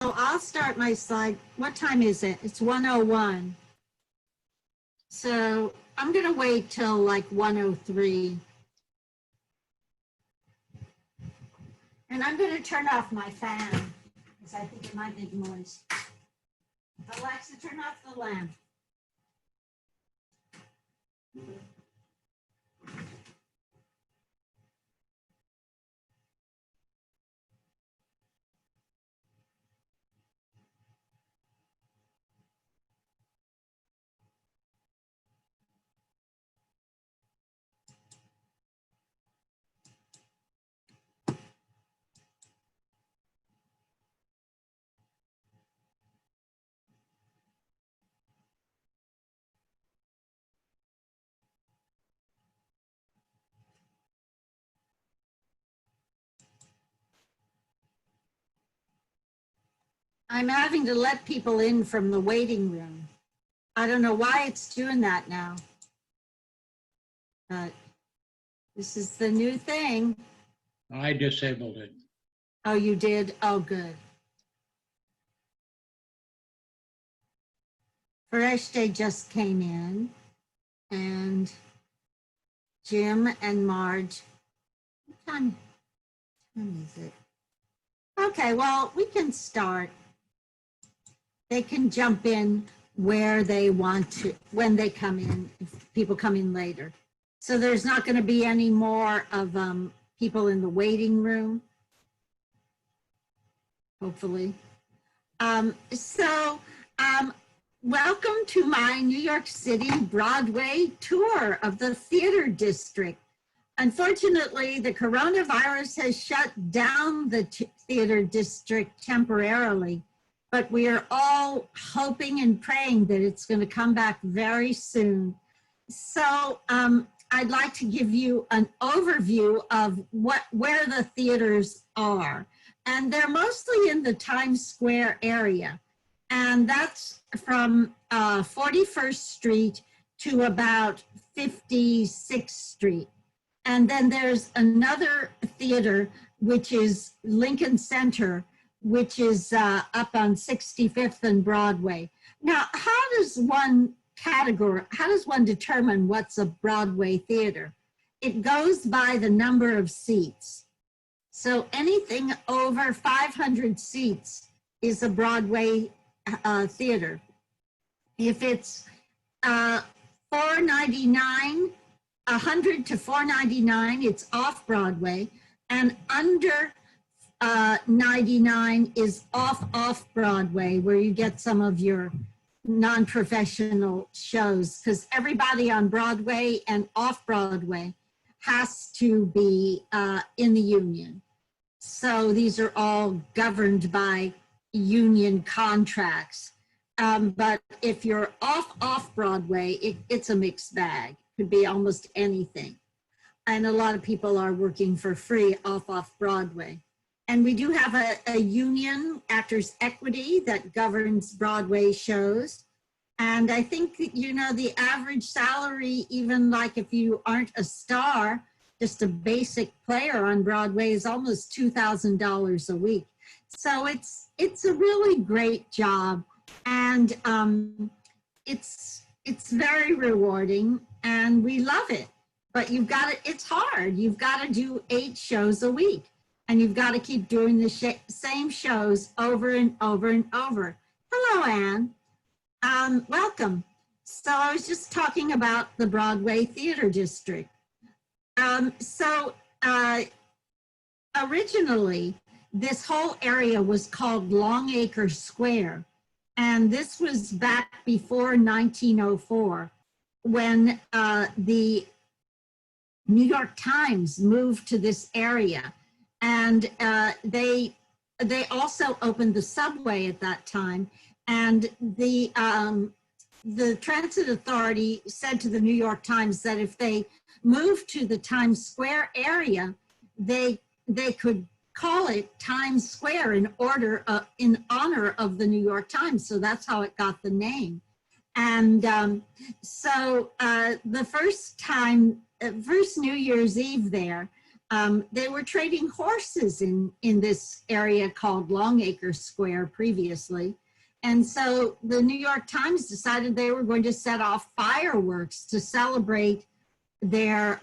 So I'll start my slide. What time is it? It's 1:01. So I'm going to wait till like 1:03. And I'm going to turn off my fan because I think it might make noise. Alexa, turn off the lamp. I'm having to let people in from the waiting room. I don't know why it's doing that now, but this is the new thing. I disabled it. Oh, you did? Oh, good. Fereshte just came in, and Jim and Marge. What time is it? Okay, well, we can start. They can jump in where they want to, when they come in, if people come in later. So there's not going to be any more of people in the waiting room, hopefully. Welcome to my New York City Broadway tour of the Theater District. Unfortunately, the coronavirus has shut down the Theater District temporarily, but we are all hoping and praying that it's going to come back very soon. So I'd like to give you an overview of where the theaters are. And they're mostly in the Times Square area. And that's from 41st Street to about 56th Street. And then there's another theater, which is Lincoln Center, which is up on 65th and Broadway. Now, how does one determine what's a Broadway theater? It goes by the number of seats. So anything over 500 seats is a Broadway theater. If it's $4.99, 100 to $4.99, it's off Broadway, and under 99 is off Broadway, where you get some of your non-professional shows, because everybody on Broadway and off Broadway has to be in the union. So these are all governed by union contracts. But if you're off Broadway, it's a mixed bag. It could be almost anything. And a lot of people are working for free off Broadway. And we do have a union, Actors Equity, that governs Broadway shows. And I think, you know, the average salary, even like if you aren't a star, just a basic player on Broadway, is almost $2,000 a week. So it's a really great job, and it's very rewarding, and we love it. But you've got to, it's hard. You've got to do 8 shows a week, and you've got to keep doing the same shows over and over and over. Hello, Anne. Welcome. So I was just talking about the Broadway Theater District. Originally, this whole area was called Longacre Square. And this was back before 1904, when the New York Times moved to this area. And they also opened the subway at that time. And the Transit Authority said to the New York Times that if they moved to the Times Square area, they could call it Times Square in honor of the New York Times. So that's how it got the name. And the first New Year's Eve there, They were trading horses in this area called Longacre Square previously. And so the New York Times decided they were going to set off fireworks to celebrate their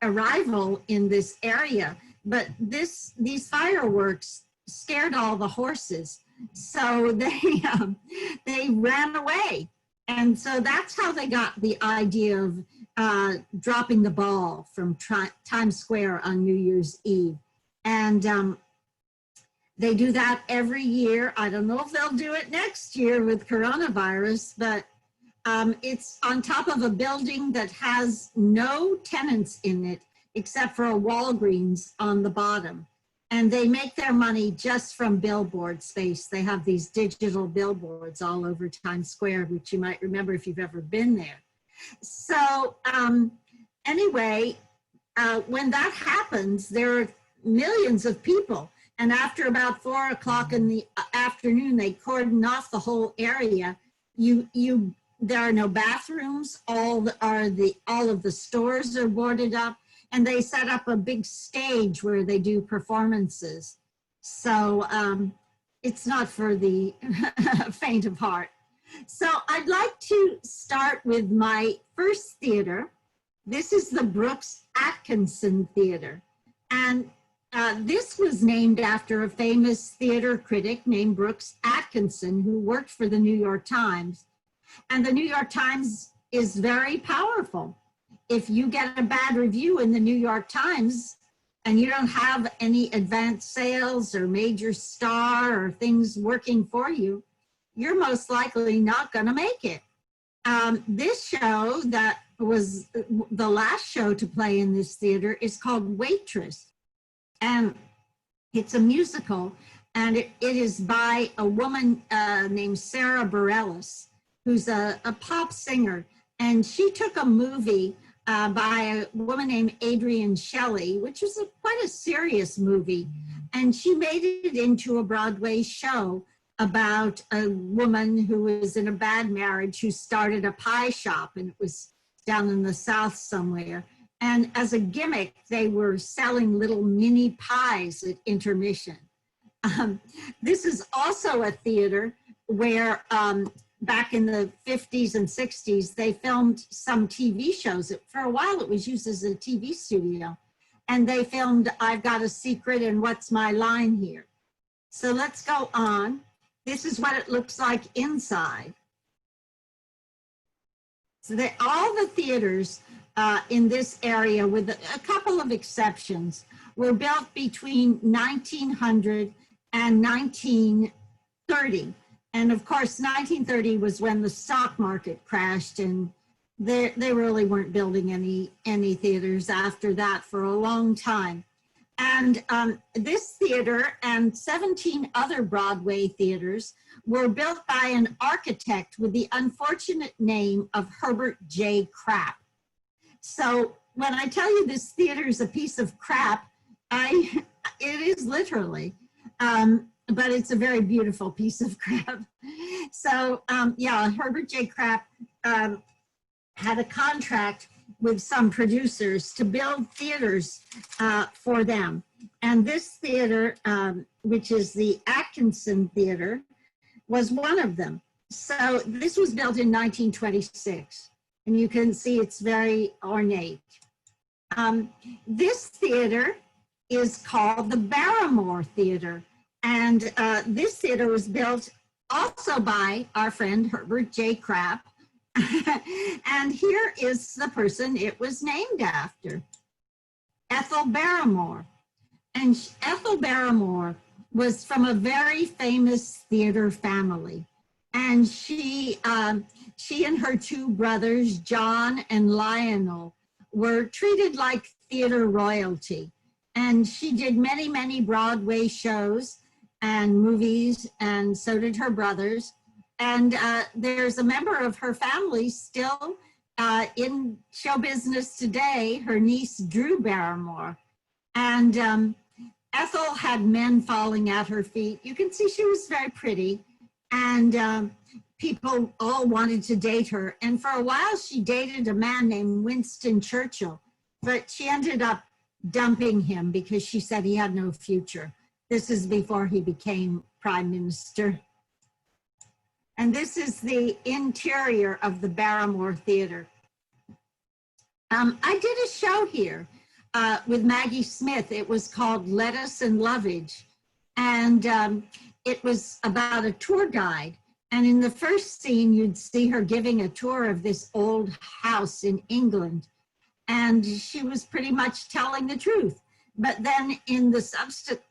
arrival in this area. But these fireworks scared all the horses. So they ran away. And so that's how they got the idea of dropping the ball from Times Square on New Year's Eve. And they do that every year. I don't know if they'll do it next year with coronavirus, but it's on top of a building that has no tenants in it except for a Walgreens on the bottom. And they make their money just from billboard space. They have these digital billboards all over Times Square, which you might remember if you've ever been there. So anyway, when that happens, there are millions of people. And after about 4 o'clock in the afternoon, they cordon off the whole area. There are no bathrooms. All of the stores are boarded up. And they set up a big stage where they do performances. So it's not for the faint of heart. So I'd like to start with my first theater. This is the Brooks Atkinson Theater. And this was named after a famous theater critic named Brooks Atkinson, who worked for the New York Times. And the New York Times is very powerful. If you get a bad review in the New York Times and you don't have any advanced sales or major star or things working for you, you're most likely not going to make it. This show that was the last show to play in this theater is called Waitress. And it's a musical, and it is by a woman named Sarah Bareilles, who's a pop singer. And she took a movie by a woman named Adrienne Shelley, which was quite a serious movie. And she made it into a Broadway show about a woman who was in a bad marriage who started a pie shop, and it was down in the South somewhere. And as a gimmick, they were selling little mini pies at intermission. This is also a theater where back in the 50s and 60s, they filmed some TV shows. For a while, it was used as a TV studio. And they filmed I've Got a Secret and What's My Line Here. So let's go on. This is what it looks like inside. So all the theaters in this area, with a couple of exceptions, were built between 1900 and 1930. And of course, 1930 was when the stock market crashed, and they really weren't building any theaters after that for a long time. And this theater and 17 other Broadway theaters were built by an architect with the unfortunate name of Herbert J. Krapp. So when I tell you this theater is a piece of crap, it is literally. But it's a very beautiful piece of crap. So yeah, Herbert J. Krapp had a contract with some producers to build theaters for them. And this theater, which is the Atkinson Theater, was one of them. So this was built in 1926. And you can see it's very ornate. This theater is called the Barrymore Theatre. And this theater was built also by our friend Herbert J. Krapp. And here is the person it was named after, Ethel Barrymore. And Ethel Barrymore was from a very famous theater family. And she and her two brothers, John and Lionel, were treated like theater royalty. And she did many, many Broadway shows and movies, and so did her brothers. And there's a member of her family still in show business today, her niece, Drew Barrymore. And Ethel had men falling at her feet. You can see she was very pretty, and people all wanted to date her. And for a while, she dated a man named Winston Churchill, but she ended up dumping him because she said he had no future. This is before he became prime minister. And this is the interior of the Barrymore Theatre. I did a show here with Maggie Smith. It was called Lettuce and Lovage. And it was about a tour guide. And in the first scene, you'd see her giving a tour of this old house in England. And she was pretty much telling the truth. But then in the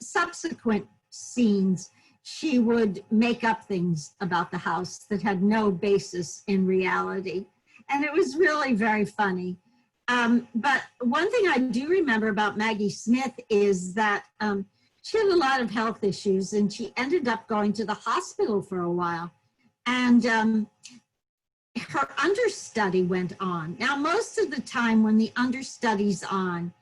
subsequent scenes, she would make up things about the house that had no basis in reality. And it was really very funny. But one thing I do remember about Maggie Smith is that she had a lot of health issues and she ended up going to the hospital for a while. And her understudy went on. Now, most of the time when the understudy's on,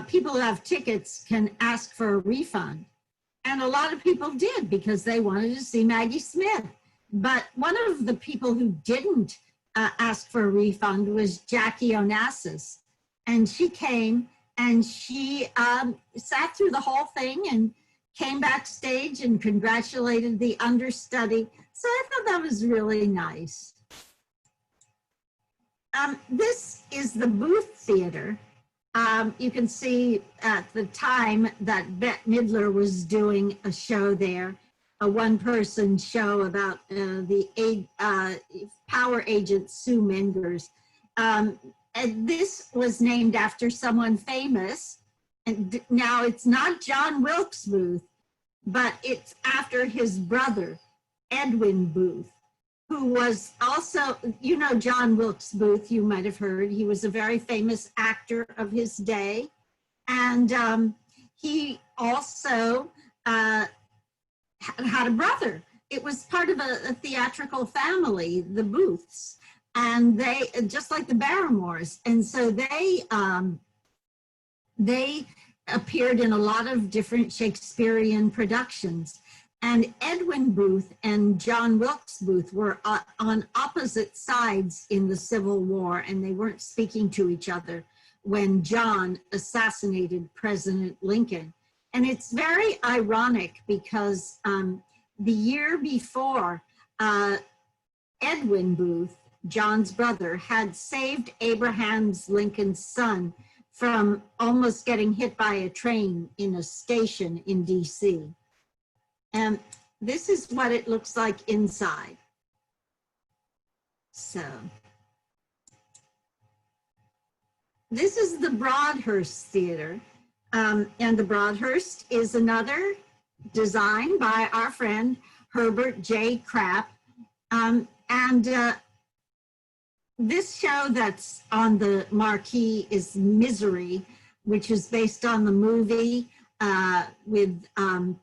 people who have tickets can ask for a refund. And a lot of people did because they wanted to see Maggie Smith. But one of the people who didn't ask for a refund was Jackie Onassis. And she came and she sat through the whole thing and came backstage and congratulated the understudy. So I thought that was really nice. This is the Booth Theatre. You can see at the time that Bette Midler was doing a show there, a one-person show about the power agent Sue Mengers. And this was named after someone famous. And now it's not John Wilkes Booth, but it's after his brother, Edwin Booth, who was also, you know, John Wilkes Booth, you might have heard. He was a very famous actor of his day. And he also had a brother. It was part of a theatrical family, the Booths. And they, just like the Barrymores. And so they appeared in a lot of different Shakespearean productions. And Edwin Booth and John Wilkes Booth were on opposite sides in the Civil War, and they weren't speaking to each other when John assassinated President Lincoln. And it's very ironic because the year before, Edwin Booth, John's brother, had saved Abraham Lincoln's son from almost getting hit by a train in a station in DC. And this is what it looks like inside. So this is the Broadhurst Theatre. And the Broadhurst is another design by our friend Herbert J. Krapp. This show that's on the marquee is Misery, which is based on the movie with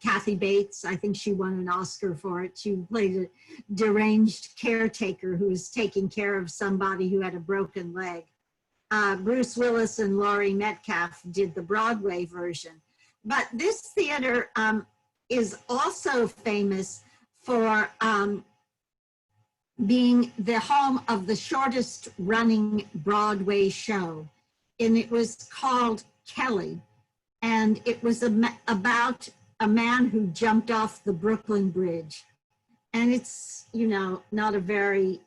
Kathy Bates. I think she won an Oscar for it. She played a deranged caretaker who was taking care of somebody who had a broken leg. Bruce Willis and Laurie Metcalf did the Broadway version. But this theater is also famous for being the home of the shortest running Broadway show. And it was called Kelly. And it was about a man who jumped off the Brooklyn Bridge. And it's, you know, not a very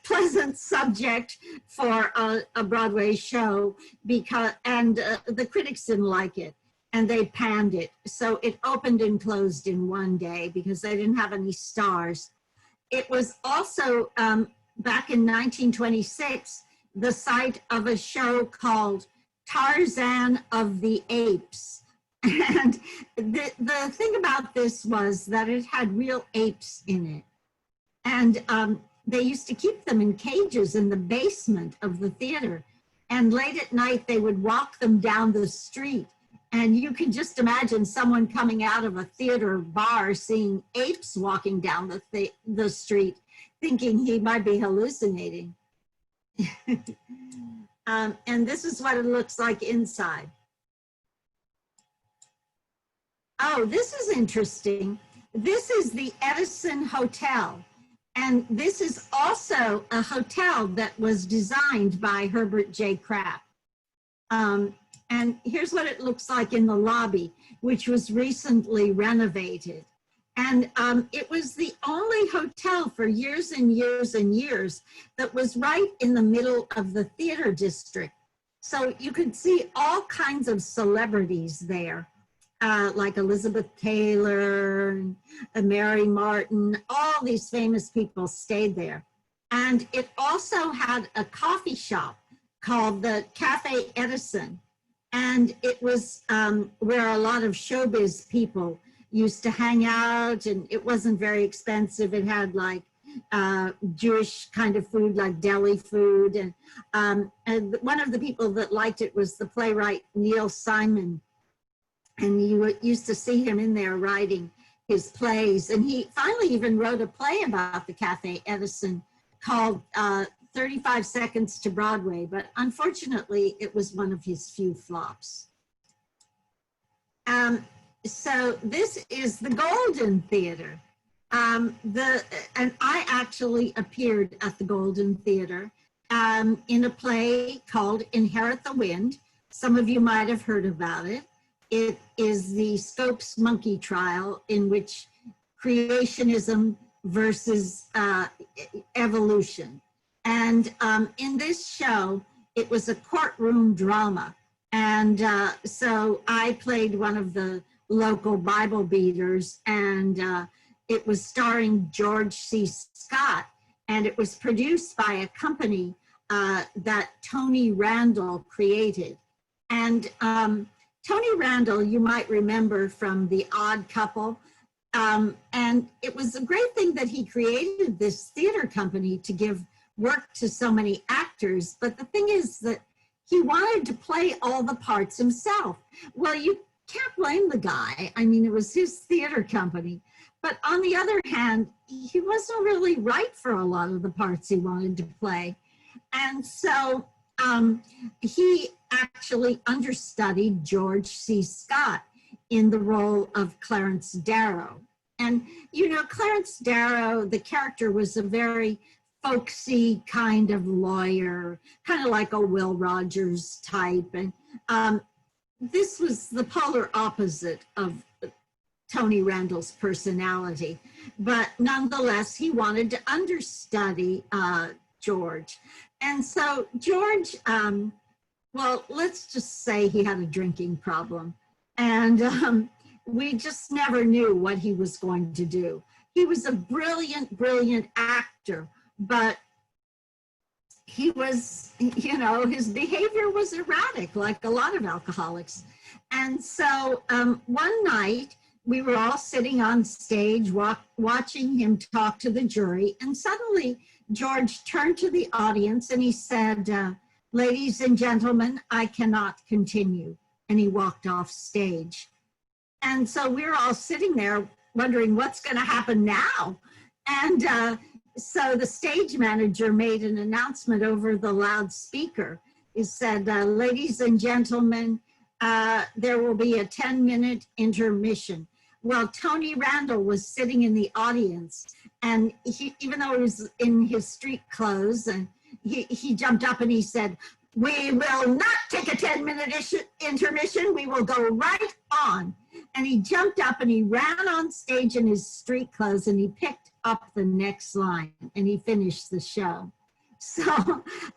pleasant subject for a Broadway show because, the critics didn't like it and they panned it. So it opened and closed in one day because they didn't have any stars. It was also, back in 1926, the site of a show called Tarzan of the Apes. And the thing about this was that it had real apes in it. And they used to keep them in cages in the basement of the theater. And late at night, they would walk them down the street. And you can just imagine someone coming out of a theater bar seeing apes walking down the street, thinking he might be hallucinating. And this is what it looks like inside. Oh, this is interesting. This is the Edison Hotel. And this is also a hotel that was designed by Herbert J. Krapp. And here's what it looks like in the lobby, which was recently renovated. And it was the only hotel for years and years and years that was right in the middle of the theater district. So you could see all kinds of celebrities there, like Elizabeth Taylor, and Mary Martin, all these famous people stayed there. And it also had a coffee shop called the Cafe Edison. And it was where a lot of showbiz people used to hang out, and it wasn't very expensive. It had like Jewish kind of food, like deli food. And one of the people that liked it was the playwright Neil Simon. And you used to see him in there writing his plays. And he finally even wrote a play about the Cafe Edison called 35 Seconds to Broadway, but unfortunately it was one of his few flops. So this is the Golden Theatre. And I actually appeared at the Golden Theatre in a play called Inherit the Wind. Some of you might have heard about it. It is the Scopes monkey trial in which creationism versus evolution. And in this show, it was a courtroom drama. And so I played one of the local Bible beaters, and it was starring George C. Scott, and it was produced by a company that Tony Randall created. And Tony Randall, you might remember from The Odd Couple, and it was a great thing that he created this theater company to give work to so many actors. But the thing is that he wanted to play all the parts himself. Well, you can't blame the guy. I mean, it was his theater company. But on the other hand, he wasn't really right for a lot of the parts he wanted to play. And so he actually understudied George C. Scott in the role of Clarence Darrow. And, you know, Clarence Darrow, the character was a very folksy kind of lawyer, kind of like a Will Rogers type. And this was the polar opposite of Tony Randall's personality. But nonetheless, he wanted to understudy George. And so George, well, let's just say he had a drinking problem. And we just never knew what he was going to do. He was a brilliant, brilliant actor, but he was, you know, his behavior was erratic, like a lot of alcoholics. And so one night, we were all sitting on stage watching him talk to the jury, and suddenly George turned to the audience and he said, "Ladies and gentlemen, I cannot continue." And he walked off stage. And so we were all sitting there wondering what's going to happen now. And so the stage manager made an announcement over the loudspeaker. He said, "Ladies and gentlemen, there will be a 10-minute intermission." Well, Tony Randall was sitting in the audience, and he, even though he was in his street clothes, and he jumped up and he said, "We will not take a 10-minute intermission. We will go right on." And he jumped up and he ran on stage in his street clothes, and he picked up the next line and he finished the show. So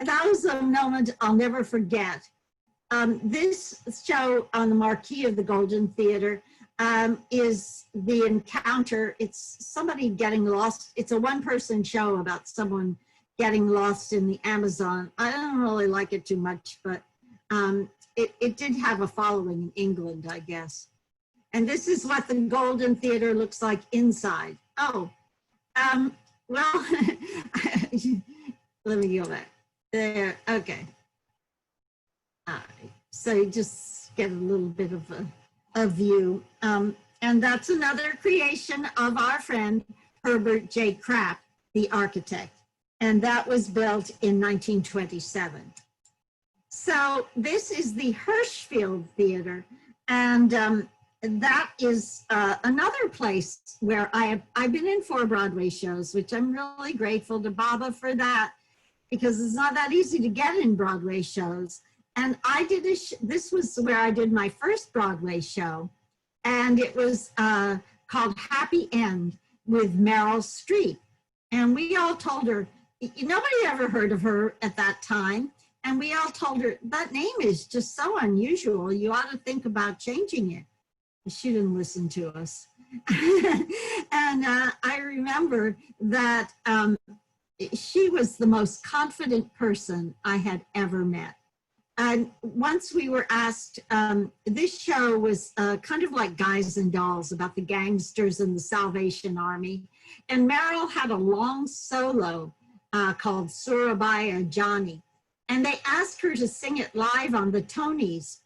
that was a moment I'll never forget. This show on the Marquis of the Golden Theatre is The Encounter. It's somebody getting lost. It's a one-person show about someone getting lost in the Amazon. I don't really like it too much, but it did have a following in England, I guess. And this is what the Golden Theatre looks like inside. Oh, well, let me go back. There, okay. All right, so you just get a little bit of a view. And that's another creation of our friend, Herbert J. Krapp, the architect. And that was built in 1927. So this is the Hirshfeld Theatre. And that is another place where I've been in 4 Broadway shows, which I'm really grateful to Baba for that, because it's not that easy to get in Broadway shows. And I did this was where I did my first Broadway show. And it was called Happy End with Meryl Streep. And we all told her, nobody ever heard of her at that time. And we all told her, that name is just so unusual. You ought to think about changing it. She didn't listen to us. And I remember that she was the most confident person I had ever met. And once we were asked, this show was kind of like Guys and Dolls about the gangsters and the Salvation Army. And Meryl had a long solo called Surabaya Johnny. And they asked her to sing it live on the Tonys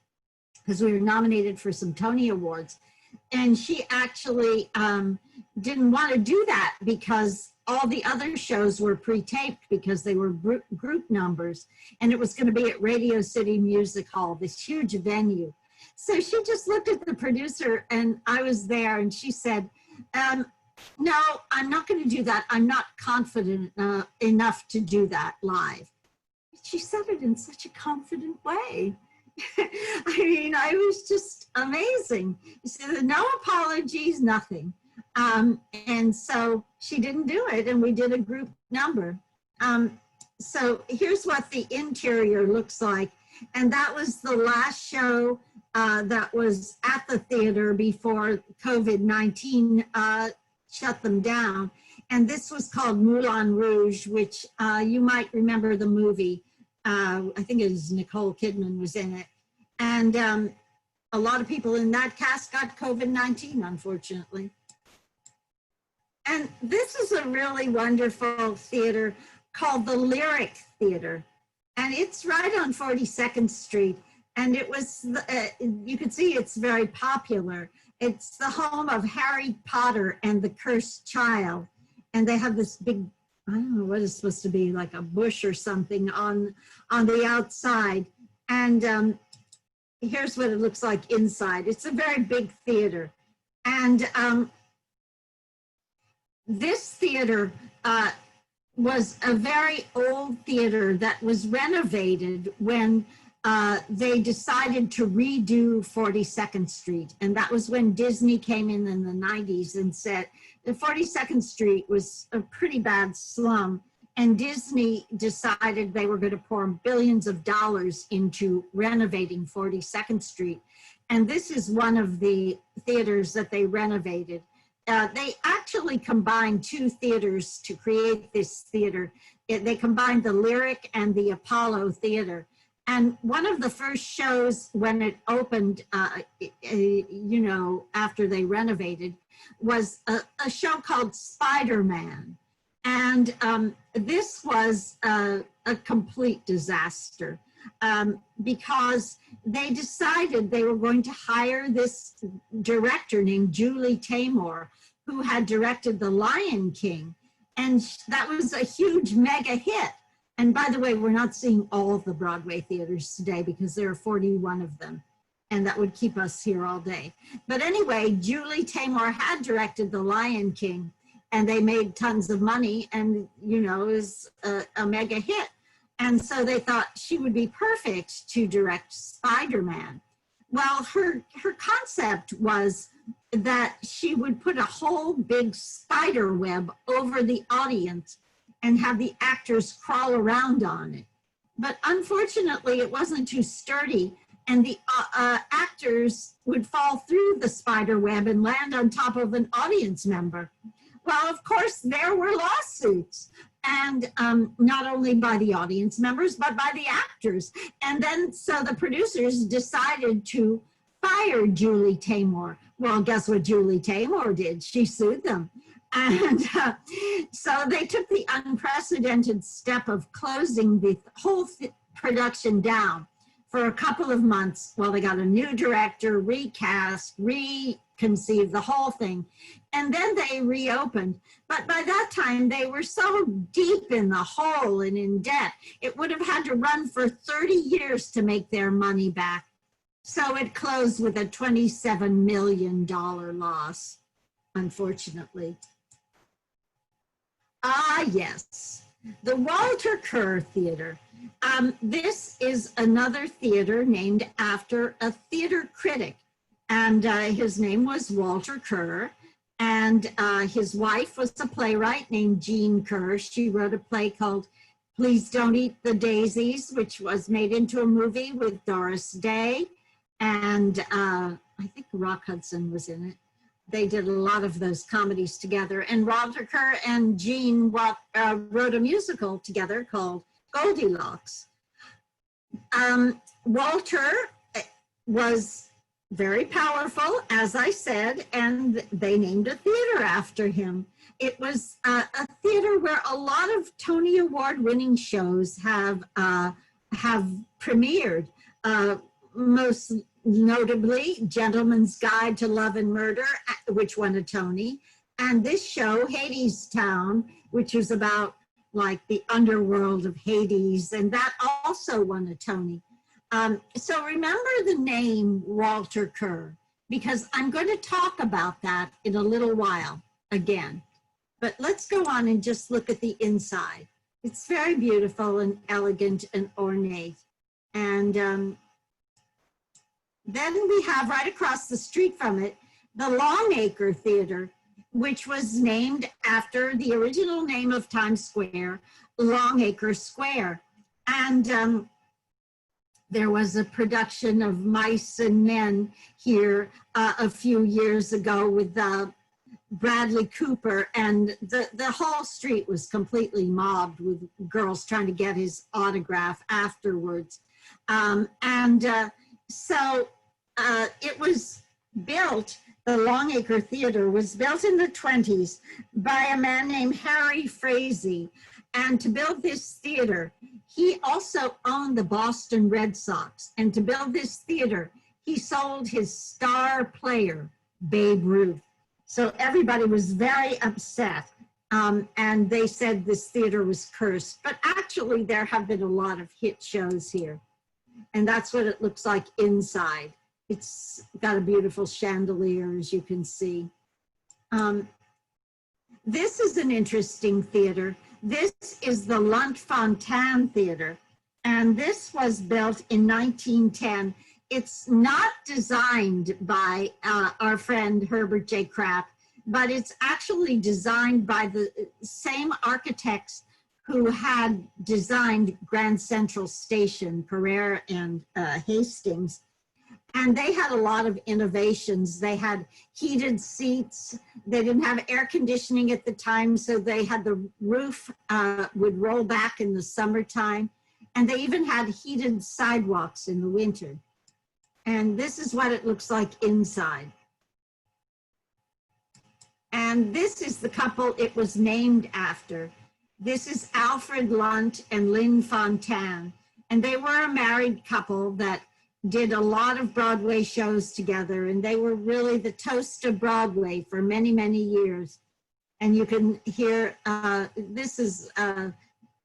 because we were nominated for some Tony Awards. And she actually didn't want to do that because all the other shows were pre-taped because they were group numbers. And it was going to be at Radio City Music Hall, this huge venue. So she just looked at the producer, and I was there, and she said, no, I'm not going to do that. I'm not confident enough to do that live. She said it in such a confident way. I mean, I was just amazing. She said, no apologies, nothing. And so she didn't do it, and we did a group number. So here's what the interior looks like. And that was the last show that was at the theater before COVID-19 shut them down. And this was called Moulin Rouge, which you might remember the movie. I think it was Nicole Kidman was in it. And a lot of people in that cast got COVID-19, unfortunately. And this is a really wonderful theater called the Lyric Theatre. And it's right on 42nd Street. And it was, you can see it's very popular. It's the home of Harry Potter and the Cursed Child. And they have this big, I don't know what it's supposed to be, like a bush or something on the outside. And here's what it looks like inside. It's a very big theater. And this theater was a very old theater that was renovated when they decided to redo 42nd Street. And that was when Disney came in the 90s and said, the 42nd Street was a pretty bad slum. And Disney decided they were going to pour billions of dollars into renovating 42nd Street. And this is one of the theaters that they renovated. They actually combined two theaters to create this theater. They combined the Lyric and the Apollo Theater. And one of the first shows when it opened, you know, after they renovated, was a show called Spider-Man. And this was a complete disaster because they decided they were going to hire this director named Julie Taymor, who had directed The Lion King. And that was a huge mega hit. And by the way, we're not seeing all of the Broadway theaters today because there are 41 of them. And that would keep us here all day. But anyway, Julie Taymor had directed The Lion King, and they made tons of money, and you know, it was a mega hit. And so they thought she would be perfect to direct Spider-Man. Well, her concept was that she would put a whole big spider web over the audience and have the actors crawl around on it. But unfortunately, it wasn't too sturdy, and the actors would fall through the spider web and land on top of an audience member. Well, of course, there were lawsuits, and not only by the audience members, but by the actors. And then, so the producers decided to fire Julie Taymor. Well, guess what Julie Taymor did? She sued them. And so they took the unprecedented step of closing the whole production down for a couple of months while they got a new director, recast, reconceived the whole thing. And then they reopened. But by that time, they were so deep in the hole and in debt, it would have had to run for 30 years to make their money back. So it closed with a $27 million loss, unfortunately. Ah, yes. The Walter Kerr Theatre. This is another theater named after a theater critic, and his name was Walter Kerr, and his wife was a playwright named Jean Kerr. She wrote a play called Please Don't Eat the Daisies, which was made into a movie with Doris Day, and I think Rock Hudson was in it. They did a lot of those comedies together, and Walter Kerr and Jean wrote a musical together called Goldilocks. Walter was very powerful, as I said, and they named a theater after him. It was a theater where a lot of Tony Award winning shows have premiered. Most notably, Gentleman's Guide to Love and Murder, which won a Tony, and this show, Hadestown, which was about like the underworld of Hades, and that also won a Tony. So remember the name Walter Kerr, because I'm going to talk about that in a little while again. But let's go on and just look at the inside. It's very beautiful and elegant and ornate. And then we have right across the street from it, the Longacre Theatre, which was named after the original name of Times Square, Longacre Square. And there was a production of Mice and Men here a few years ago with Bradley Cooper, and the whole street was completely mobbed with girls trying to get his autograph afterwards. So it was built, the Longacre Theatre was built in the 20s by a man named Harry Frazee. And to build this theater, he also owned the Boston Red Sox. And to build this theater, he sold his star player, Babe Ruth. So everybody was very upset. And they said this theater was cursed. But actually, there have been a lot of hit shows here. And that's what it looks like inside. It's got a beautiful chandelier, as you can see. This is an interesting theater. This is the Lunt Fontanne Theatre, and this was built in 1910. It's not designed by our friend Herbert J. Krapp, but it's actually designed by the same architects who had designed Grand Central Station, Pereira and Hastings. And they had a lot of innovations. They had heated seats. They didn't have air conditioning at the time, so they had the roof would roll back in the summertime. And they even had heated sidewalks in the winter. And this is what it looks like inside. And this is the couple it was named after. This is Alfred Lunt and Lynn Fontanne. And they were a married couple that did a lot of Broadway shows together, and they were really the toast of Broadway for many, many years. And you can hear, this is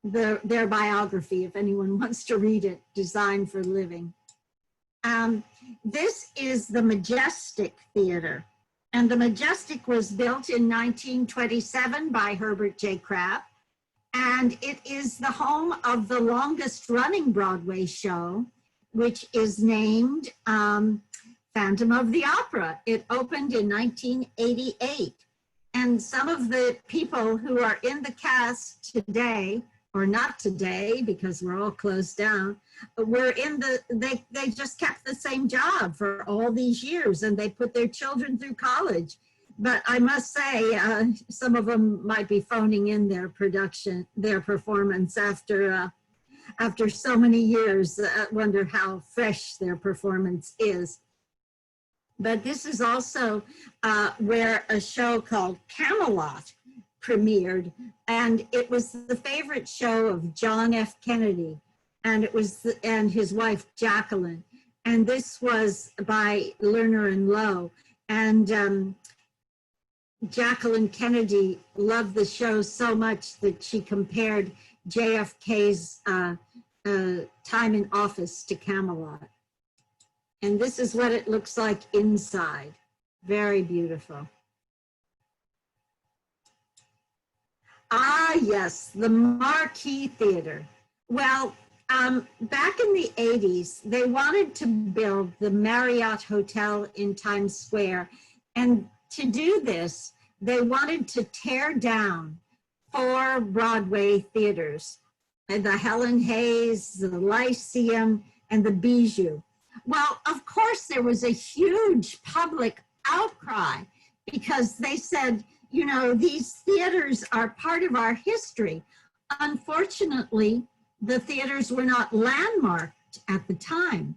their biography, if anyone wants to read it, Designed for Living. This is the Majestic Theatre, and the Majestic was built in 1927 by Herbert J. Krapp, and it is the home of the longest running Broadway show, which is named Phantom of the Opera. It opened in 1988. And some of the people who are in the cast today, or not today because we're all closed down, were in they just kept the same job for all these years, and they put their children through college. But I must say, some of them might be phoning in their performance after so many years. Wonder how fresh their performance is. But this is also where a show called Camelot premiered, and it was the favorite show of John F. Kennedy, and it was and his wife Jacqueline. And this was by Lerner and Lowe, and Jacqueline Kennedy loved the show so much that she compared JFK's time in office to Camelot. And this is what it looks like inside. Very beautiful. Ah, yes, the Marquis Theatre. Well, back in the 80s, they wanted to build the Marriott Hotel in Times Square. And to do this, they wanted to tear down 4 Broadway theaters, the Helen Hayes, the Lyceum, and the Bijou. Well, of course, there was a huge public outcry because they said, you know, these theaters are part of our history. Unfortunately, the theaters were not landmarked at the time.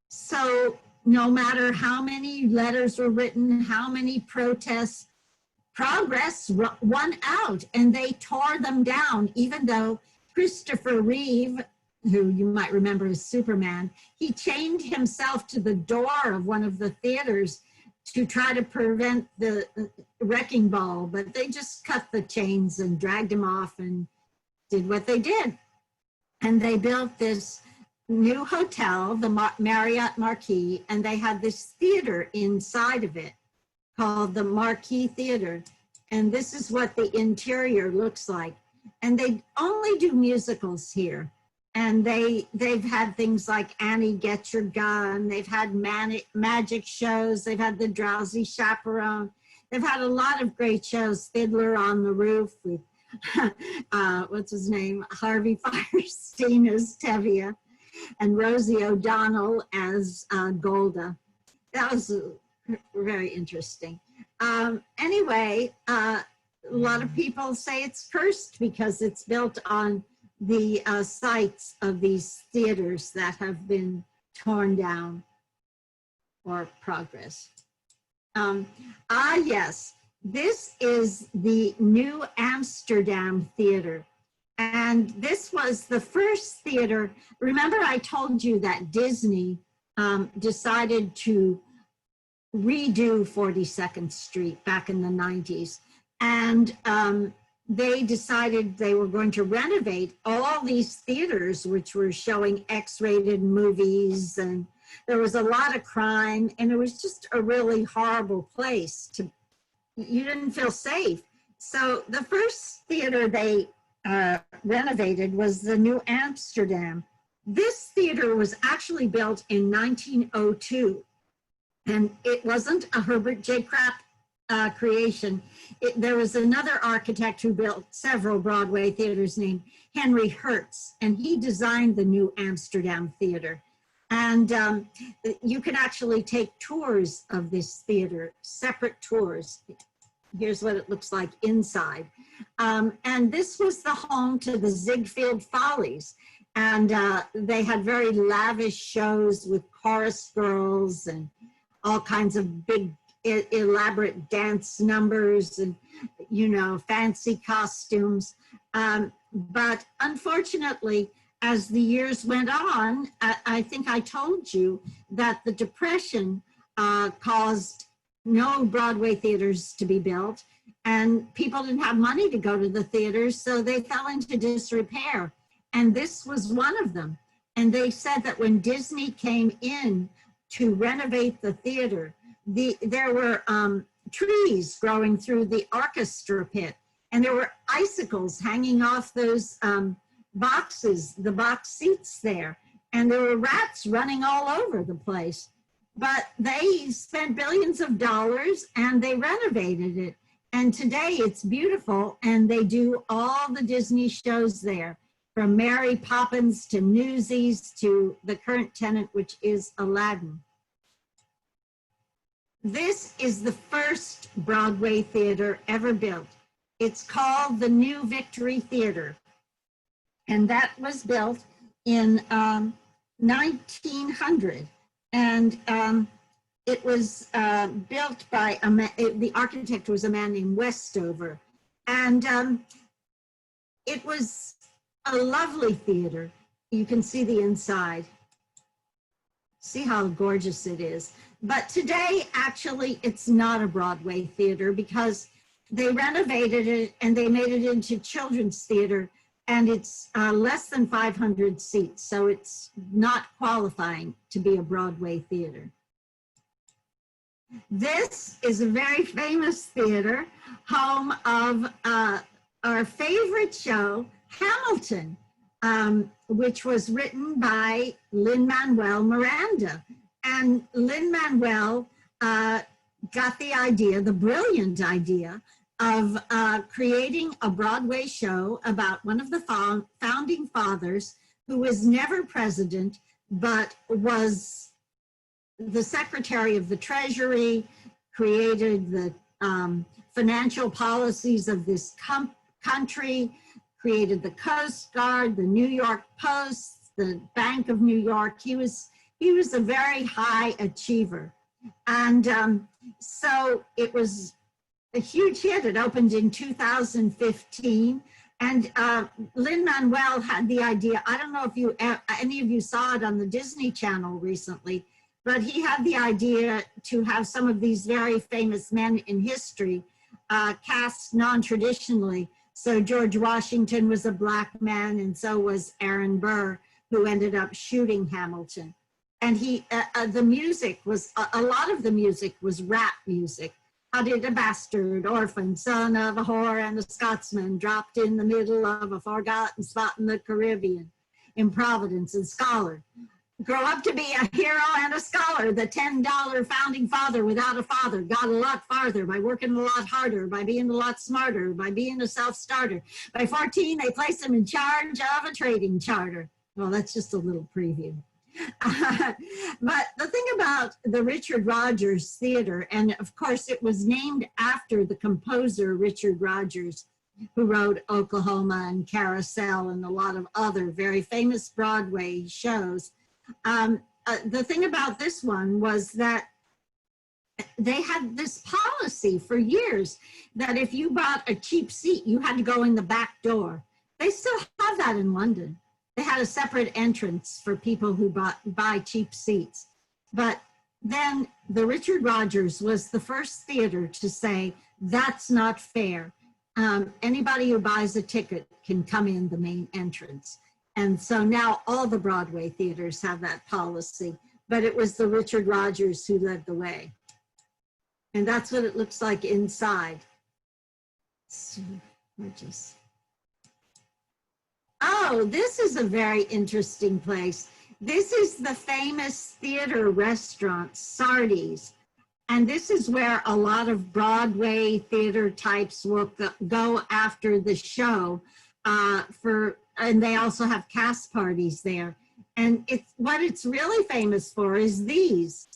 So no matter how many letters were written, how many protests, progress won out and they tore them down, even though Christopher Reeve, who you might remember as Superman, he chained himself to the door of one of the theaters to try to prevent the wrecking ball, but they just cut the chains and dragged him off and did what they did. And they built this new hotel, the Marriott Marquis, and they had this theater inside of it called the Marquis Theatre. And this is what the interior looks like. And they only do musicals here. And they've had things like Annie, Get Your Gun. They've had magic shows. They've had The Drowsy Chaperone. They've had a lot of great shows. Fiddler on the Roof with, what's his name? Harvey Fierstein as Tevye and Rosie O'Donnell as Golda. That was very interesting. Anyway, a lot of people say it's cursed because it's built on the sites of these theaters that have been torn down or progressed. Yes, this is the New Amsterdam Theater. And this was the first theater. Remember I told you that Disney decided to redo 42nd Street back in the 90s. And they decided they were going to renovate all these theaters, which were showing X-rated movies, and there was a lot of crime, and it was just a really horrible place to, you didn't feel safe. So the first theater they renovated was the New Amsterdam. This theater was actually built in 1902, and it wasn't a Herbert J. Krapp creation. There was another architect who built several Broadway theaters named Henry Hertz, and he designed the New Amsterdam Theater. And you can actually take tours of this theater, separate tours. Here's what it looks like inside. And this was the home to the Ziegfeld Follies. And they had very lavish shows with chorus girls and all kinds of big elaborate dance numbers and, you know, fancy costumes. But unfortunately, as the years went on, I think I told you that the Depression caused no Broadway theaters to be built, and people didn't have money to go to the theaters, so they fell into disrepair. And this was one of them. And they said that when Disney came in to renovate the theater, there were trees growing through the orchestra pit, and there were icicles hanging off those boxes, the box seats there, and there were rats running all over the place. But they spent billions of dollars and they renovated it. And today it's beautiful, and they do all the Disney shows there, from Mary Poppins to Newsies to the current tenant, which is Aladdin. This is the first Broadway theater ever built. It's called the New Victory Theater. And that was built in 1900. And it was built by, the architect was a man named Westover. And it was a lovely theater. You can see the inside. See how gorgeous it is. But today, actually, it's not a Broadway theater because they renovated it and they made it into children's theater, and it's less than 500 seats, so it's not qualifying to be a Broadway theater. This is a very famous theater, home of our favorite show, Hamilton, which was written by Lin-Manuel Miranda. And Lin-Manuel got the idea, the brilliant idea, of creating a Broadway show about one of the founding fathers who was never president, but was the Secretary of the Treasury, created the financial policies of this country, created the Coast Guard, the New York Post, the Bank of New York. He was a very high achiever. And so it was a huge hit. It opened in 2015. And Lin-Manuel had the idea, I don't know if any of you saw it on the Disney Channel recently, but he had the idea to have some of these very famous men in history cast non-traditionally. So George Washington was a black man, and so was Aaron Burr, who ended up shooting Hamilton. And the music was, a lot of the music was rap music. How did a bastard, orphan, son of a whore and a Scotsman, dropped in the middle of a forgotten spot in the Caribbean, in Providence, and scholar, grow up to be a hero and a scholar. The $10 founding father without a father got a lot farther by working a lot harder, by being a lot smarter, by being a self-starter. By 14, they placed him in charge of a trading charter. Well, that's just a little preview. But the thing about the Richard Rodgers Theatre, and of course it was named after the composer Richard Rodgers, who wrote Oklahoma and Carousel and a lot of other very famous Broadway shows. The thing about this one was that they had this policy for years that if you bought a cheap seat, you had to go in the back door. They still have that in London. They had a separate entrance for people who buy cheap seats. But then the Richard Rodgers was the first theater to say, that's not fair. Anybody who buys a ticket can come in the main entrance. And so now all the Broadway theaters have that policy, but it was the Richard Rodgers who led the way. And that's what it looks like inside. So gorgeous. Oh, this is a very interesting place. This is the famous theater restaurant, Sardis. And this is where a lot of Broadway theater types will go after the show and they also have cast parties there. And what it's really famous for is these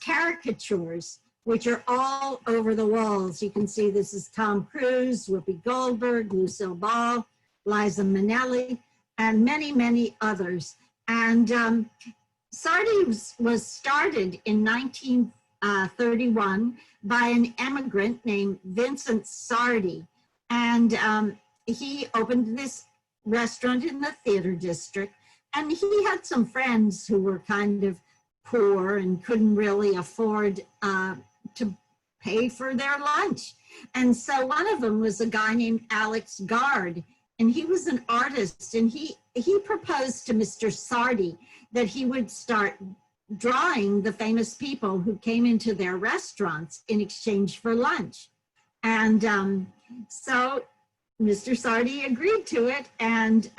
caricatures, which are all over the walls. You can see this is Tom Cruise, Whoopi Goldberg, Lucille Ball, Liza Minnelli, and many, many others. And Sardis was started in 1931 by an immigrant named Vincent Sardi. And he opened this restaurant in the theater district. And he had some friends who were kind of poor and couldn't really afford to pay for their lunch. And so one of them was a guy named Alex Gard. And he was an artist, and he proposed to Mr. Sardi that he would start drawing the famous people who came into their restaurants in exchange for lunch. And so Mr. Sardi agreed to it, and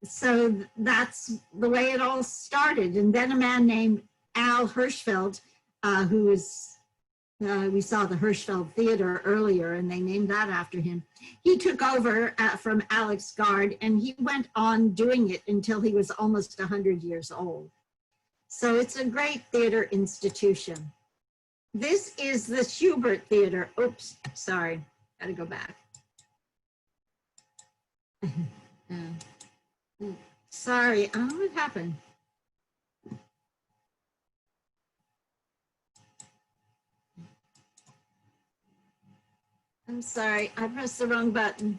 so that's the way it all started. And then a man named Al Hirshfeld, who is we saw the Hirshfeld Theatre earlier, and they named that after him. He took over from Alex Gard, and he went on doing it until he was almost 100 years old. So it's a great theater institution. This is the Schubert Theatre. Oops, sorry, gotta go back. Sorry, I don't know what happened. I'm sorry, I pressed the wrong button.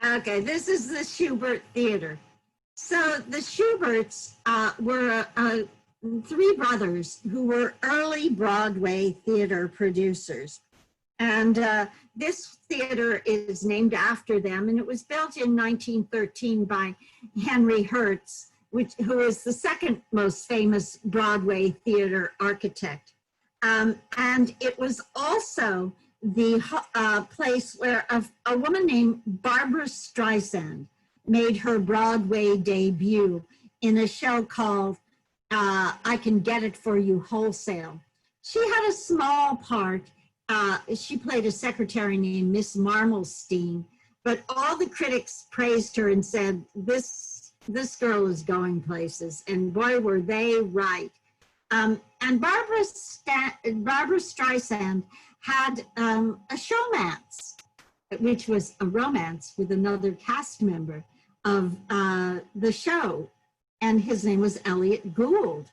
Okay, this is the Schubert Theatre. So the Schuberts were three brothers who were early Broadway theater producers. And this theater is named after them, and it was built in 1913 by Henry Hertz, who is the second most famous Broadway theater architect. And it was also the place where a woman named Barbra Streisand made her Broadway debut in a show called I Can Get It For You Wholesale. She had a small part. She played a secretary named Miss Marmelstein, but all the critics praised her and said, this girl is going places, and boy, were they right. And Barbra Streisand had a showmance, which was a romance with another cast member of the show, and his name was Elliot Gould.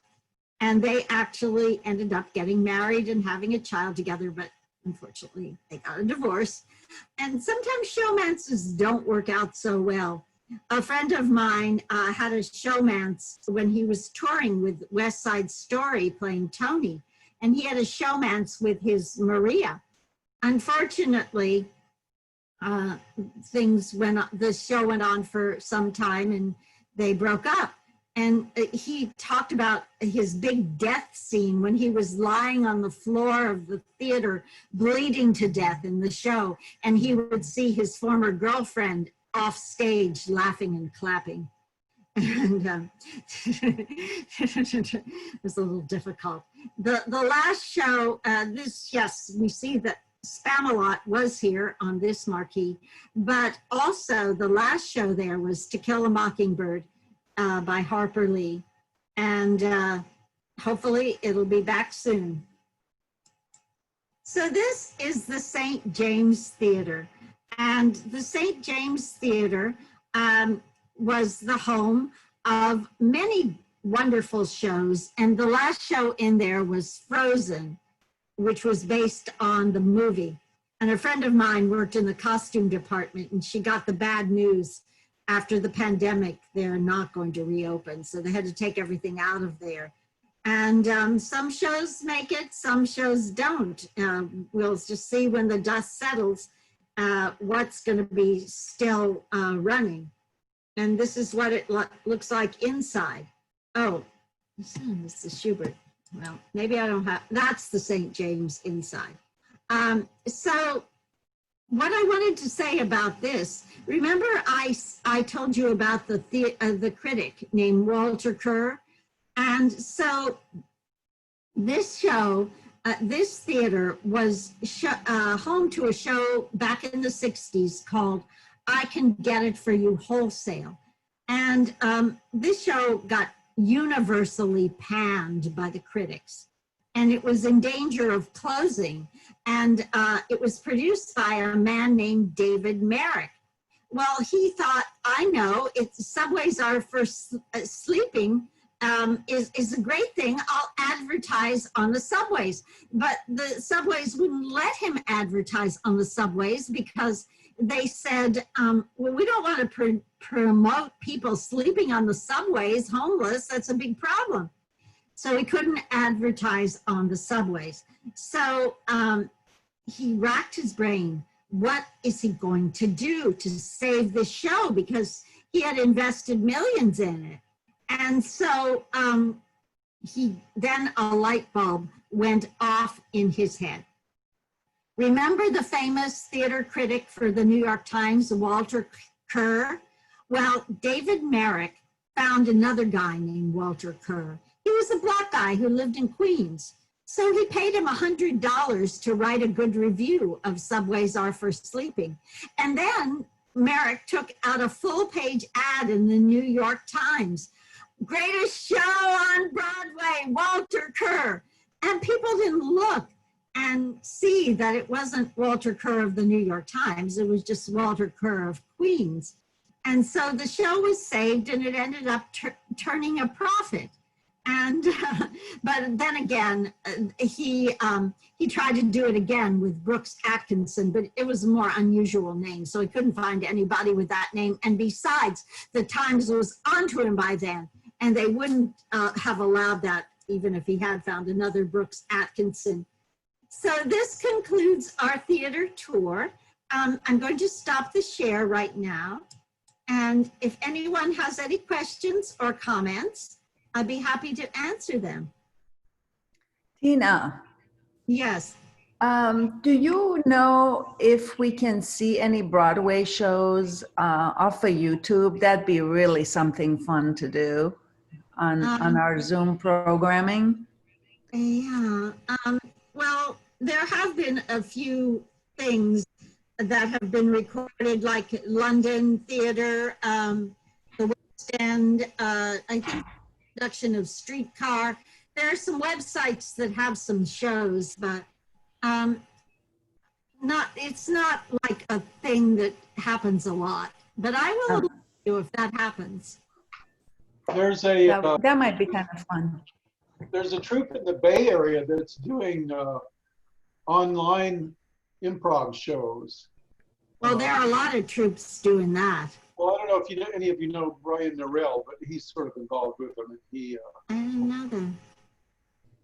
And they actually ended up getting married and having a child together, but unfortunately they got a divorce. And sometimes showmances don't work out so well. A friend of mine had a showmance when he was touring with West Side Story playing Tony, and he had a showmance with his Maria. Unfortunately, the show went on for some time and they broke up. And he talked about his big death scene when he was lying on the floor of the theater, bleeding to death in the show. And he would see his former girlfriend off stage laughing and clapping. And it was a little difficult. The last show, yes, we see that Spamalot was here on this marquee, but also the last show there was To Kill a Mockingbird by Harper Lee. And hopefully it'll be back soon. So this is the St. James Theatre. And the St. James Theatre was the home of many wonderful shows. And the last show in there was Frozen, which was based on the movie. And a friend of mine worked in the costume department, and she got the bad news after the pandemic, they're not going to reopen. So they had to take everything out of there. And some shows make it, some shows don't. We'll just see when the dust settles what's going to be still running. And this is what it looks like inside. Oh, this is Schubert. Well, maybe I don't have, that's the St. James inside. So what I wanted to say about this, remember I told you about the critic named Walter Kerr? And so this show, this theater was home to a show back in the 60s called I Can Get It For You Wholesale. And this show got universally panned by the critics, and it was in danger of closing. And it was produced by a man named David Merrick. Well, he thought, I know, subways are for sleeping, is a great thing. I'll advertise on the subways. But the subways wouldn't let him advertise on the subways because they said, well, we don't want to promote people sleeping on the subways, homeless. That's a big problem. So he couldn't advertise on the subways. So he racked his brain. What is he going to do to save the show? Because he had invested millions in it. And so then a light bulb went off in his head. Remember the famous theater critic for the New York Times, Walter Kerr? Well, David Merrick found another guy named Walter Kerr. He was a black guy who lived in Queens. So he paid him $100 to write a good review of Subways Are for Sleeping. And then Merrick took out a full-page ad in the New York Times. Greatest show on Broadway, Walter Kerr. And people didn't look and see that it wasn't Walter Kerr of the New York Times. It was just Walter Kerr of Queens. And so the show was saved, and it ended up turning a profit. And but then again, he tried to do it again with Brooks Atkinson, but it was a more unusual name, so he couldn't find anybody with that name. And besides, the Times was onto him by then, and they wouldn't have allowed that even if he had found another Brooks Atkinson. So this concludes our theater tour. I'm going to stop the share right now. And if anyone has any questions or comments, I'd be happy to answer them. Tina, Yes. do you know if we can see any Broadway shows off of YouTube? That'd be really something fun to do on our Zoom programming. Yeah. Well, there have been a few things that have been recorded, like London Theatre, the West End, I think production of Streetcar. There are some websites that have some shows, but it's not like a thing that happens a lot. But I will let you if that happens. There's a That might be kind of fun. there's a troupe in the Bay Area that's doing online improv shows. Well, there are a lot of troops doing that. Well, I don't know if any of you know Brian Norell, but he's sort of involved with them. And he I didn't know that.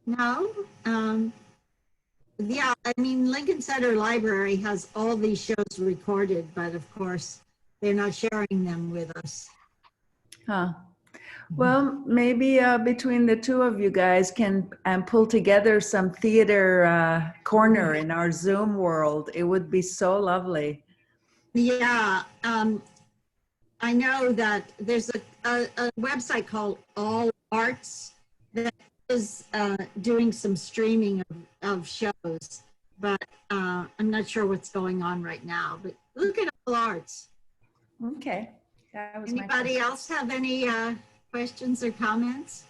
No. Yeah, I mean, Lincoln Center Library has all these shows recorded, but of course, they're not sharing them with us. Huh. Well, maybe between the two of you guys can pull together some theater corner in our Zoom world. It would be so lovely. Yeah, I know that there's a website called All Arts that is doing some streaming of shows, but I'm not sure what's going on right now. But look at All Arts. Okay. That was my Anybody else have any questions or comments?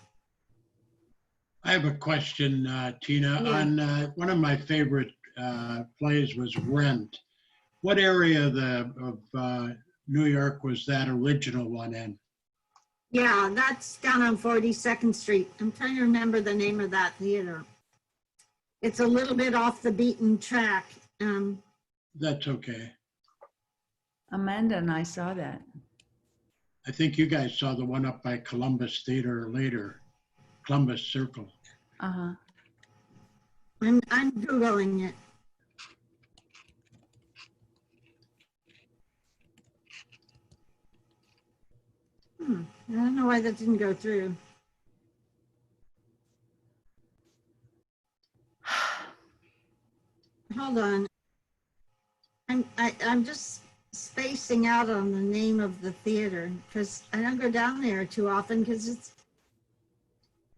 I have a question, Tina. Yeah. On one of my favorite plays was Rent. What area of New York was that original one in? Yeah, that's down on 42nd Street. I'm trying to remember the name of that theater. It's a little bit off the beaten track. That's okay. Amanda and I saw that. I think you guys saw the one up by Columbus Theater later, Columbus Circle. Uh-huh. I'm Googling it. I don't know why that didn't go through. Hold on. I'm just spacing out on the name of the theater because I don't go down there too often because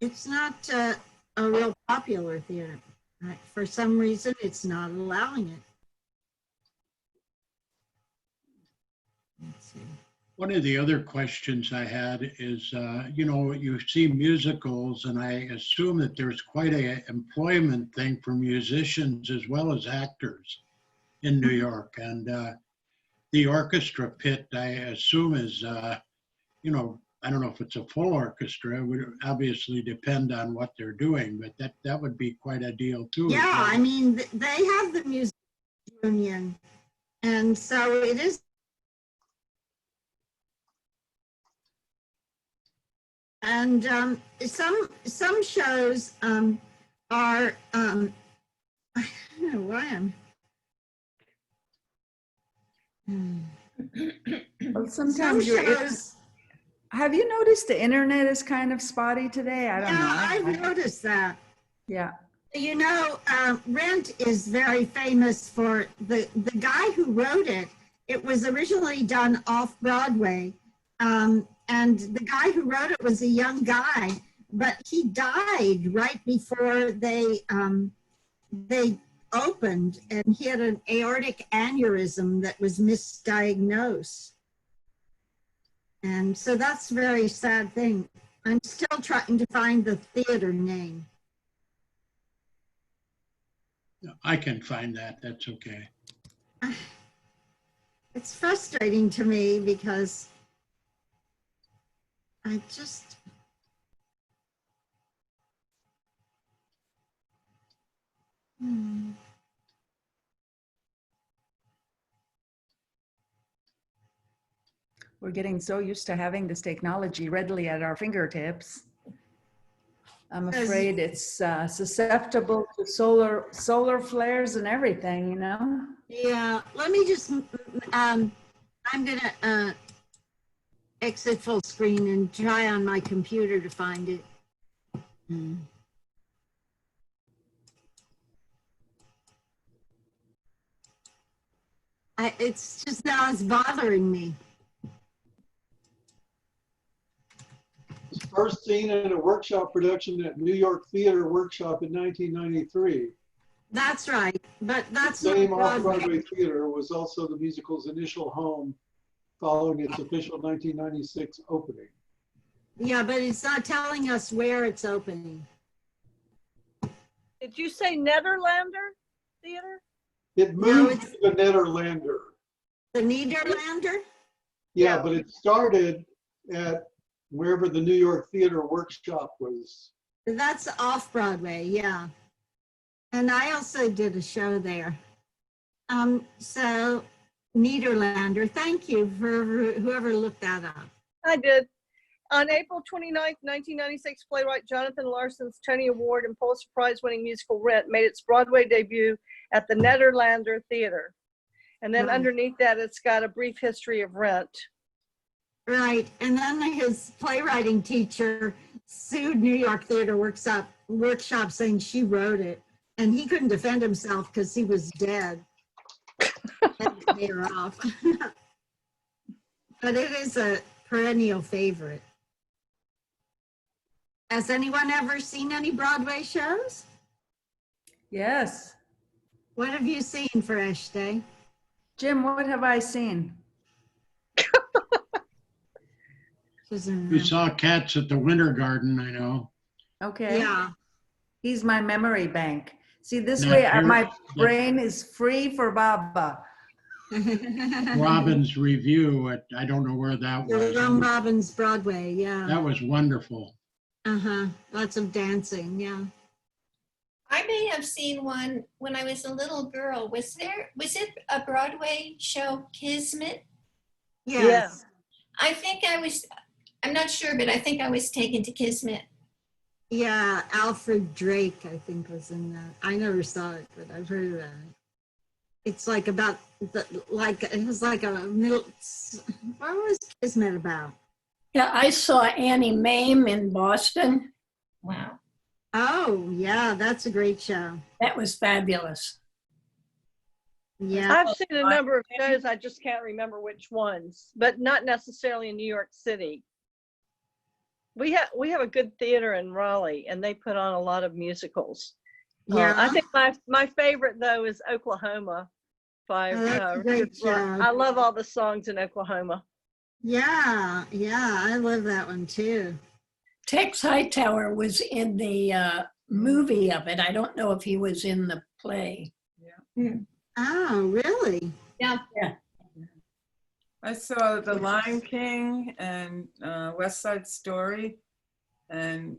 it's not a real popular theater. For some reason, it's not allowing it. Let's see. One of the other questions I had is, you see musicals, and I assume that there's quite a employment thing for musicians as well as actors in New York. And the orchestra pit, I assume, is, I don't know if it's a full orchestra. It would obviously depend on what they're doing, but that would be quite a deal too. Yeah, I mean, they have the music union, and so it is. And some shows are I don't know why Well, some sometimes shows. have you noticed the internet is kind of spotty today? I don't know. I've noticed that. Yeah. You know, Rent is very famous for the guy who wrote it. It was originally done off Broadway. And the guy who wrote it was a young guy, but he died right before they opened, and he had an aortic aneurysm that was misdiagnosed. And so that's a very sad thing. I'm still trying to find the theater name. I can find that. That's okay. It's frustrating to me because I just, We're getting so used to having this technology readily at our fingertips. I'm afraid it's susceptible to solar flares and everything, you know? Yeah, let me just, I'm gonna exit full screen and try on my computer to find it. It's just now it's bothering me. It's first seen in a workshop production at New York Theater Workshop in 1993. That's right, but that's The same not Broadway. off-Broadway theater was also the musical's initial home following its official 1996 opening. Yeah, but it's not telling us where it's opening. Did you say Nederlander Theater? It moved to the Nederlander. The Nederlander? Yeah, but it started at wherever the New York Theater Workshop was. That's off-Broadway, yeah. And I also did a show there. So Nederlander, thank you for whoever looked that up. I did. On April 29th, 1996, playwright Jonathan Larson's Tony Award and Pulitzer Prize winning musical Rent made its Broadway debut at the Nederlander Theater. And then underneath that, it's got a brief history of Rent. Right, and then his playwriting teacher sued New York Theater Workshop saying she wrote it. And he couldn't defend himself because he was dead. And to pay her off. But it is a perennial favorite. Has anyone ever seen any Broadway shows? Yes. What have you seen for Esh Day? Jim, what have I seen? We saw Cats at the Winter Garden, I know. Okay. Yeah. He's my memory bank. See, this Now, way here- my brain is free for Baba. Robin's Review, I don't know where that was. Jerome Robbins Broadway, yeah. That was wonderful. Lots of dancing, yeah. I may have seen one when I was a little girl. Was it a Broadway show, Kismet? Yes. I think I'm not sure, but I think I was taken to Kismet. Yeah, Alfred Drake, I think, was in that. I never saw it, but I've heard of that. It's like about, it was like a middle, what was Kismet about? Yeah, I saw Annie Mame in Boston. Wow. Oh, yeah, that's a great show. That was fabulous. Yeah. I've seen a number of shows, I just can't remember which ones, but not necessarily in New York City. We have a good theater in Raleigh, and they put on a lot of musicals. Yeah. I think my favorite though is Oklahoma. That's a great show. I love all the songs in Oklahoma. Yeah, I love that one too. Tex Hightower was in the movie of it. I don't know if he was in the play. Oh, really? Yeah. I saw The Lion King and West Side Story, and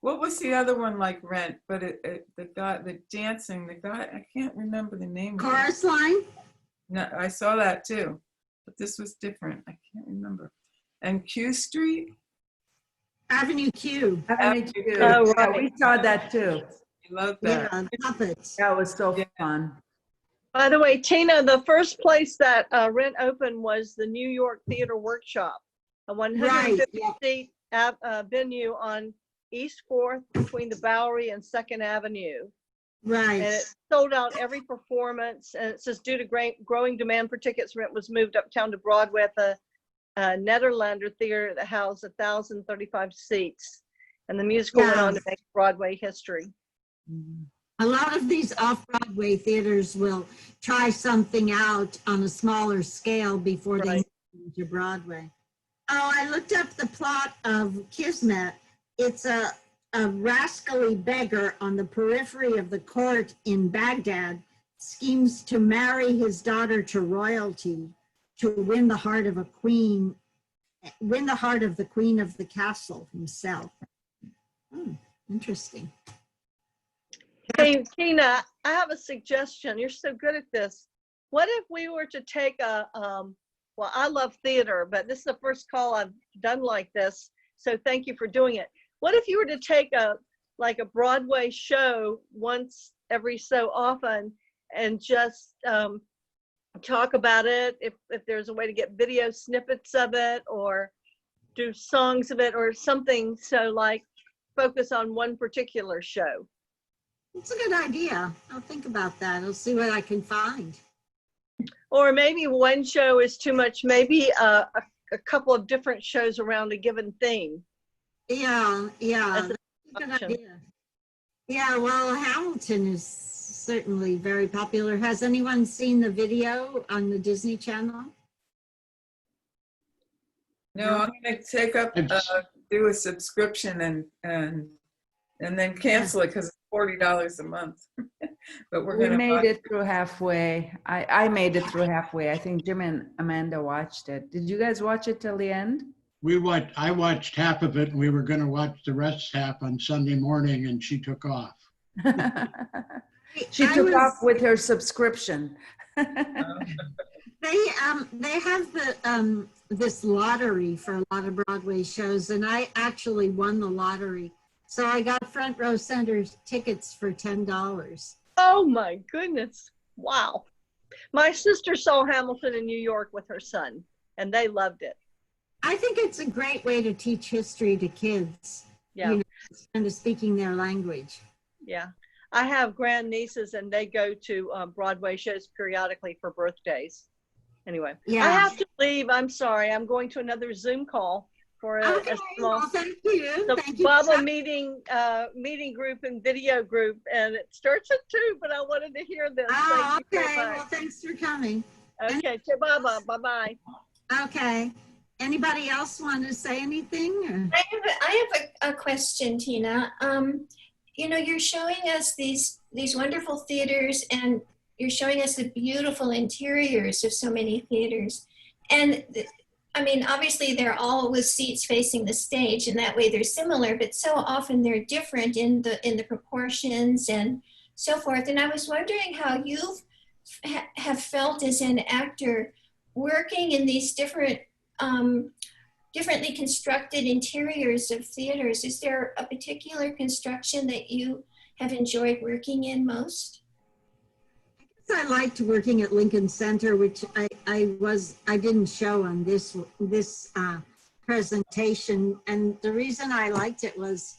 what was the other one like Rent? But the dancing, I can't remember the name. Chorus Line? No, I saw that too, but this was different. I can't remember. And Q Street? Avenue Q. Avenue Q. Oh, Yeah, right. we saw that too. I love that. Yeah, puppets. That was so fun. By the way, Tina, the first place that Rent opened was the New York Theater Workshop, a 150-seat venue on East 4th between the Bowery and 2nd Avenue. Right. And it sold out every performance. And it says due to growing demand for tickets, Rent was moved uptown to Broadway at the Nederlander Theater that housed 1,035 seats. And the musical went on to make Broadway history. A lot of these off-Broadway theaters will try something out on a smaller scale before they move to Broadway. Oh, I looked up the plot of Kismet. It's a rascally beggar on the periphery of the court in Baghdad schemes to marry his daughter to royalty to win the heart of the queen of the castle himself. Interesting. Hey, Tina, I have a suggestion. You're so good at this. What if we were to take well, I love theater, but this is the first call I've done like this. So thank you for doing it. what if you were to take like a Broadway show once every so often and just talk about it, if there's a way to get video snippets of it or do songs of it or something, so like focus on one particular show. It's a good idea. I'll think about that. I'll see what I can find. Or maybe one show is too much, maybe a couple of different shows around a given theme. Yeah, yeah. As a That's a good option. idea. Yeah, well, Hamilton is certainly very popular. Has anyone seen the video on the Disney Channel? No, I'm gonna take up, do a subscription and then cancel it because it's $40 a month. But we're We gonna. made it through halfway. I made it through halfway. I think Jim and Amanda watched it. Did you guys watch it till the end? I watched half of it and we were going to watch the rest half on Sunday morning and she took off. She I took was- off with her subscription. They have the this lottery for a lot of Broadway shows, and I actually won the lottery. So I got front row center tickets for $10. Oh my goodness. Wow. My sister saw Hamilton in New York with her son and they loved it. I think it's a great way to teach history to kids. Yeah. You know, kind of speaking their language. Yeah. I have grandnieces and they go to Broadway shows periodically for birthdays. Anyway, Yeah. I have to leave. I'm sorry. I'm going to another Zoom call for a Okay, small well, thank you. the Thank you. Bubba meeting group and video group, and it starts at 2, but I wanted to hear this. Oh, Thank you okay. very much. Well, thanks for coming. Okay, Bubba, bye-bye. Okay. Anybody else want to say anything? Or? I have a question, Tina. You know, you're showing us these wonderful theaters, and you're showing us the beautiful interiors of so many theaters. And I mean, obviously they're all with seats facing the stage, and that way they're similar, but so often they're different in the proportions and so forth. And I was wondering how you have felt as an actor working in these differently constructed interiors of theaters. Is there a particular construction that you have enjoyed working in most? I liked working at Lincoln Center, which I didn't show on this presentation, and the reason I liked it was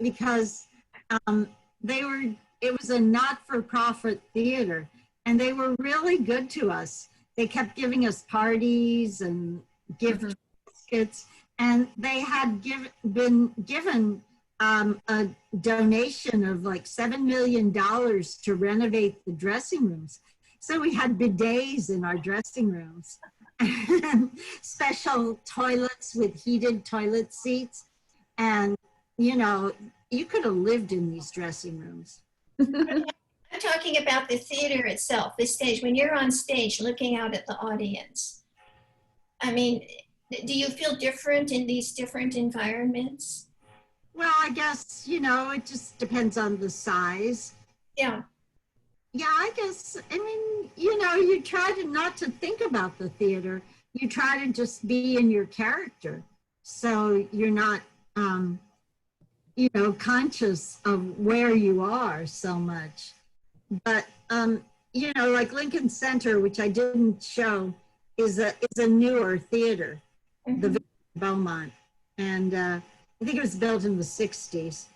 because it was a not-for-profit theater, and they were really good to us. They kept giving us parties and gift baskets, and they had been given a donation of like $7 million to renovate the dressing rooms. So we had bidets in our dressing rooms, and special toilets with heated toilet seats. And, you know, you could have lived in these dressing rooms. I'm talking about the theater itself, the stage. When you're on stage looking out at the audience, I mean, do you feel different in these different environments? Well, I guess, you know, it just depends on the size. Yeah. Yeah, I guess, I mean, you know, you try not to think about the theater. You try to just be in your character. So you're not, you know, conscious of where you are so much. But, you know, like Lincoln Center, which I didn't show, is a newer theater, the Beaumont. And I think it was built in the 60s.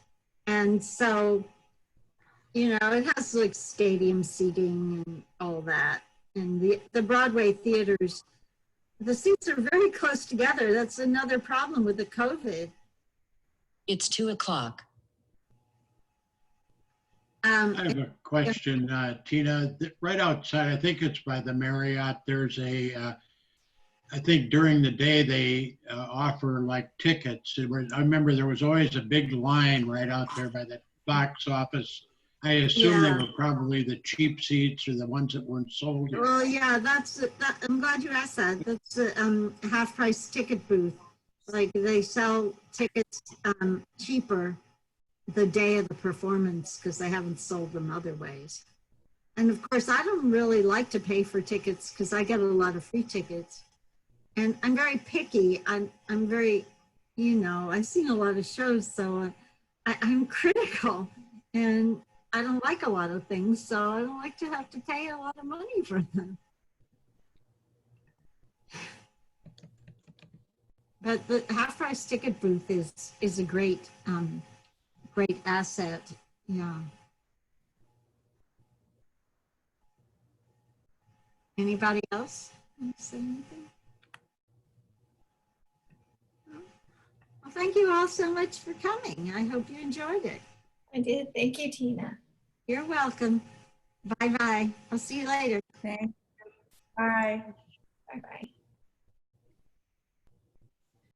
And so, you know, it has like stadium seating and all that. And the Broadway theaters, the seats are very close together. That's another problem with the COVID. It's 2:00. I have a question, Tina. Right outside, I think it's by the Marriott, there's I think during the day they offer like tickets. I remember there was always a big line right out there by the box office. I assume they Yeah. were probably the cheap seats or the ones that weren't sold. Well, yeah, I'm glad you asked that. That's a half-price ticket booth. Like they sell tickets cheaper the day of the performance because they haven't sold them other ways. And of course, I don't really like to pay for tickets because I get a lot of free tickets. And I'm very picky. I'm very, you know, I've seen a lot of shows, so I'm critical, and I don't like a lot of things, so I don't like to have to pay a lot of money for them. But the half-price ticket booth is a great great asset. Yeah. Anybody else want to say anything? No? Well, thank you all so much for coming. I hope you enjoyed it. I did. Thank you, Tina. You're welcome. Bye-bye. I'll see you later. Thanks. Bye. Bye-bye.